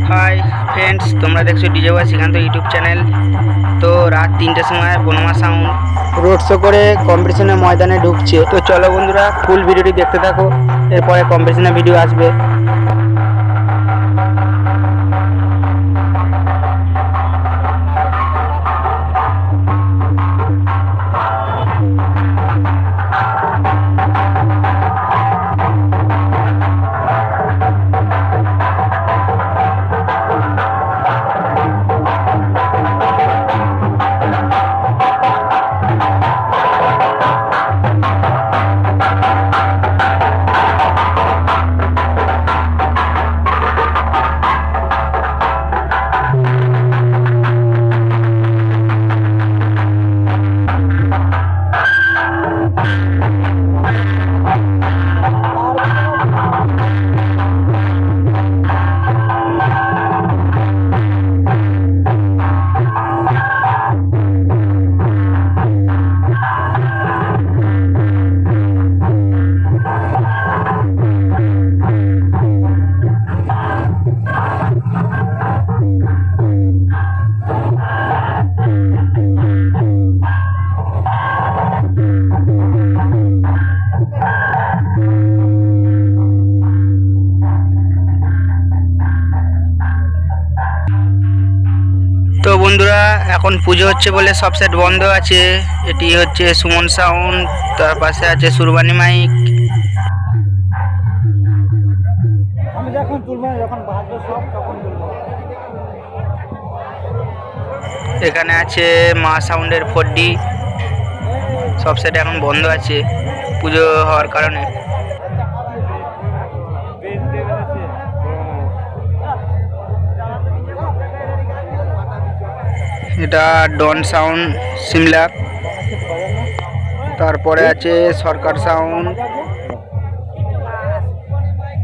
Hi friends, তোমরা দেখছো DJ বয় Srikanta YouTube channel. তো রাত 3টের সময় বনমা সাউন্ড রোড শো করে কম্পিটিশনের ময়দানে ঢুকছে। তো চলো বন্ধুরা, ফুল ভিডিওটি দেখতে থাকো, এরপরে কম্পিটিশনের ভিডিও আসবে। তো বন্ধুরা, এখন পুজো হচ্ছে বলে সব সেট বন্ধ আছে। এটি হচ্ছে সুমন সাউন্ড, তার পাশে আছে সুরবানি মাইক। এখানে আছে মা সাউন্ডের 4D। সব সেট এখন বন্ধ আছে পুজো হওয়ার কারণে। এটা ডন সাউন্ড সিমলা, তারপরে আছে সরকার সাউন্ড।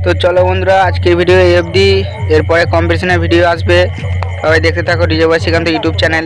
তো চলো বন্ধুরা, আজকের ভিডিও এই অবধি, এরপরে কম্পিটিশনের ভিডিও আসবে। সবাই দেখতে থাকো ডিজে বয় শ্রীকান্ত ইউটিউব চ্যানেল।